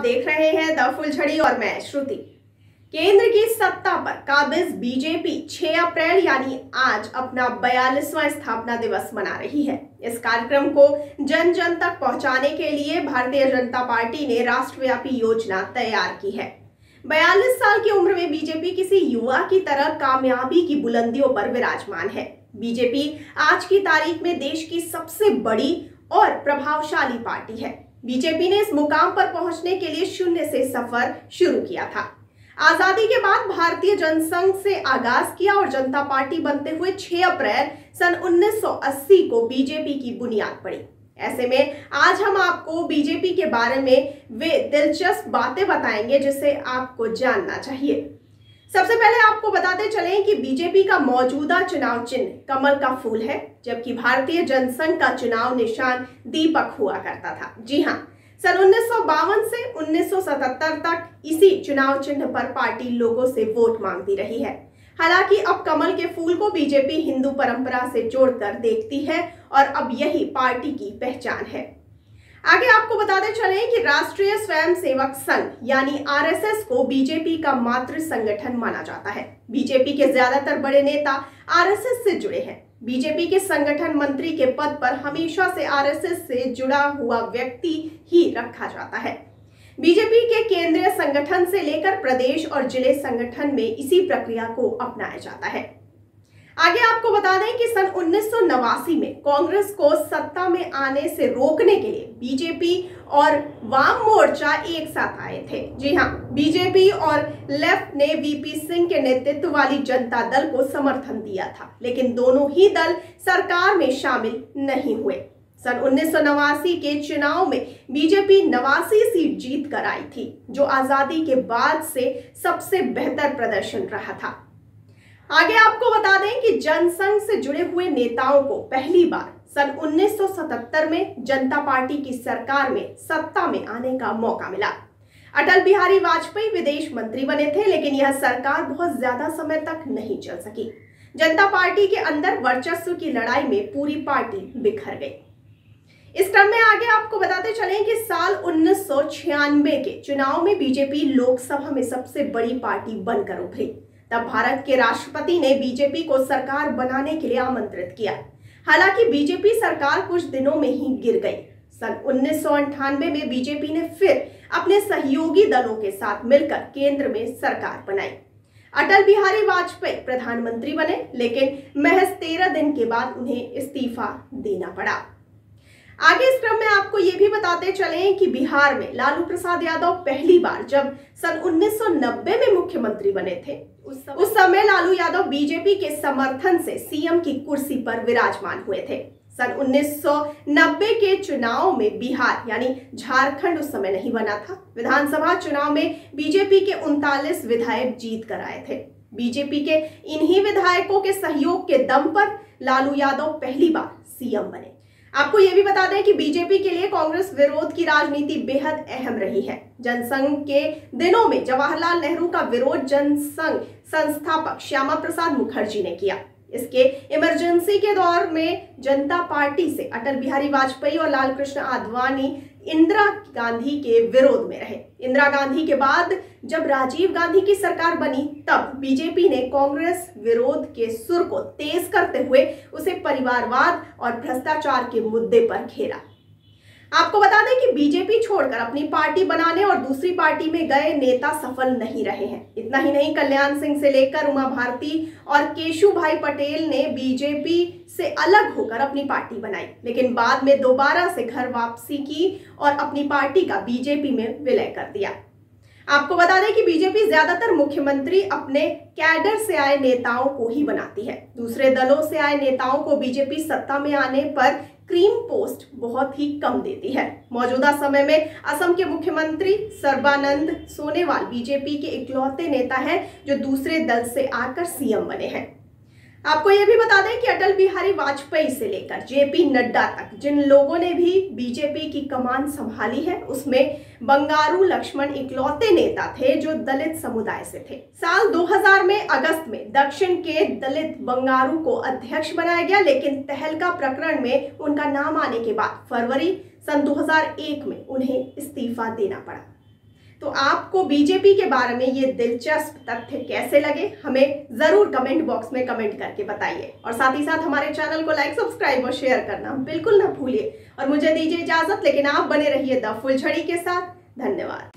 देख रहे हैं द फुलझड़ी और मैं श्रुति। केंद्र की सत्ता पर काबिज बीजेपी 6 अप्रैल यानी आज अपना 42वां स्थापना दिवस मना रही है। इस कार्यक्रम को जन जन तक पहुंचाने के लिए भारतीय जनता पार्टी ने राष्ट्रव्यापी योजना तैयार की है। 42 साल की उम्र में बीजेपी किसी युवा की तरह कामयाबी की बुलंदियों पर विराजमान है। बीजेपी आज की तारीख में देश की सबसे बड़ी और प्रभावशाली पार्टी है। बीजेपी ने इस मुकाम पर पहुंचने के लिए शून्य से सफर शुरू किया था। आजादी के बाद भारतीय जनसंघ से आगाज किया और जनता पार्टी बनते हुए 6 अप्रैल सन 1980 को बीजेपी की बुनियाद पड़ी। ऐसे में आज हम आपको बीजेपी के बारे में वे दिलचस्प बातें बताएंगे जिसे आपको जानना चाहिए। सबसे पहले आपको बताते चलें कि बीजेपी का मौजूदा चुनाव चिन्ह कमल का फूल है, जबकि भारतीय जनसंघ का चुनाव निशान दीपक हुआ करता था। जी हाँ, सन 1952 से 1977 तक इसी चुनाव चिन्ह पर पार्टी लोगों से वोट मांगती रही है। हालांकि अब कमल के फूल को बीजेपी हिंदू परंपरा से जोड़कर देखती है और अब यही पार्टी की पहचान है। आगे आपको बताते चलें कि राष्ट्रीय स्वयंसेवक संघ यानी आरएसएस को बीजेपी का मातृ संगठन माना जाता है। बीजेपी के ज्यादातर बड़े नेता आरएसएस से जुड़े हैं। बीजेपी के संगठन मंत्री के पद पर हमेशा से आरएसएस से जुड़ा हुआ व्यक्ति ही रखा जाता है। बीजेपी के केंद्रीय संगठन से लेकर प्रदेश और जिले संगठन में इसी प्रक्रिया को अपनाया जाता है। आगे आपको बता दें कि सन 1989 में कांग्रेस को सत्ता में आने से रोकने के लिए बीजेपी और वाम मोर्चा एक साथ आए थे। जी हाँ, बीजेपी और लेफ्ट ने वीपी सिंह के नेतृत्व वाली जनता दल को समर्थन दिया था, लेकिन दोनों ही दल सरकार में शामिल नहीं हुए। सन 1989 के चुनाव में बीजेपी 89 सीट जीत कर आई थी, जो आजादी के बाद से सबसे बेहतर प्रदर्शन रहा था। आगे आपको बता दें कि जनसंघ से जुड़े हुए नेताओं को पहली बार सन 1977 में जनता पार्टी की सरकार में सत्ता में आने का मौका मिला। अटल बिहारी वाजपेयी विदेश मंत्री बने थे, लेकिन यह सरकार बहुत ज्यादा समय तक नहीं चल सकी। जनता पार्टी के अंदर वर्चस्व की लड़ाई में पूरी पार्टी बिखर गई। इस क्रम में आगे आपको बताते चलें कि साल 1996 के चुनाव में बीजेपी लोकसभा में सबसे बड़ी पार्टी बनकर उभरी। तब भारत के राष्ट्रपति ने बीजेपी को सरकार बनाने के लिए आमंत्रित किया। हालांकि बीजेपी सरकार कुछ दिनों में ही गिर गई। सन 1998 में बीजेपी ने फिर अपने सहयोगी दलों के साथ मिलकर केंद्र में सरकार बनाई। अटल बिहारी वाजपेयी प्रधानमंत्री बने, लेकिन महज 13 दिन के बाद उन्हें इस्तीफा देना पड़ा। आगे इस क्रम में आपको ये भी बताते चलें कि बिहार में लालू प्रसाद यादव पहली बार जब सन 1990 में मुख्यमंत्री बने थे, उस समय लालू यादव बीजेपी के समर्थन से सीएम की कुर्सी पर विराजमान हुए थे। सन 1990 के चुनाव में बिहार यानी झारखंड उस समय नहीं बना था। विधानसभा चुनाव में बीजेपी के 39 विधायक जीत कर आए थे। बीजेपी के इन्हीं विधायकों के सहयोग के दम पर लालू यादव पहली बार सीएम बने। आपको यह भी बता दें कि बीजेपी के लिए कांग्रेस विरोध की राजनीति बेहद अहम रही है। जनसंघ के दिनों में जवाहरलाल नेहरू का विरोध जनसंघ संस्थापक श्यामा प्रसाद मुखर्जी ने किया। इसके इमरजेंसी के दौर में जनता पार्टी से अटल बिहारी वाजपेयी और लाल कृष्ण आडवाणी इंदिरा गांधी के विरोध में रहे। इंदिरा गांधी के बाद जब राजीव गांधी की सरकार बनी, तब बीजेपी ने कांग्रेस विरोध के सुर को तेज करते हुए उसे परिवारवाद और भ्रष्टाचार के मुद्दे पर घेरा। आपको बता दें कि बीजेपी छोड़कर अपनी पार्टी बनाने और दूसरी पार्टी में गए नेता सफल नहीं रहे हैं। इतना ही नहीं, कल्याण सिंह से लेकर उमा भारती और केशु भाई पटेल ने बीजेपी से अलग होकर अपनी पार्टी बनाई, लेकिन बाद में दोबारा से घर वापसी की और अपनी पार्टी का बीजेपी में विलय कर दिया। आपको बता दें कि बीजेपी ज्यादातर मुख्यमंत्री अपने कैडर से आए नेताओं को ही बनाती है। दूसरे दलों से आए नेताओं को बीजेपी सत्ता में आने पर क्रीम पोस्ट बहुत ही कम देती है। मौजूदा समय में असम के मुख्यमंत्री सर्बानंद सोनोवाल बीजेपी के इकलौते नेता हैं जो दूसरे दल से आकर सीएम बने हैं। आपको यह भी बता दें कि अटल बिहारी वाजपेयी से लेकर जेपी नड्डा तक जिन लोगों ने भी बीजेपी की कमान संभाली है, उसमें बंगारू लक्ष्मण इकलौते नेता थे जो दलित समुदाय से थे। साल 2000 में अगस्त में दक्षिण के दलित बंगारू को अध्यक्ष बनाया गया, लेकिन तहलका प्रकरण में उनका नाम आने के बाद फरवरी सन 2001 में उन्हें इस्तीफा देना पड़ा। तो आपको बीजेपी के बारे में ये दिलचस्प तथ्य कैसे लगे, हमें जरूर कमेंट बॉक्स में कमेंट करके बताइए। और साथ ही साथ हमारे चैनल को लाइक, सब्सक्राइब और शेयर करना बिल्कुल ना भूलिए। और मुझे दीजिए इजाजत, लेकिन आप बने रहिए द फुलझड़ी के साथ। धन्यवाद।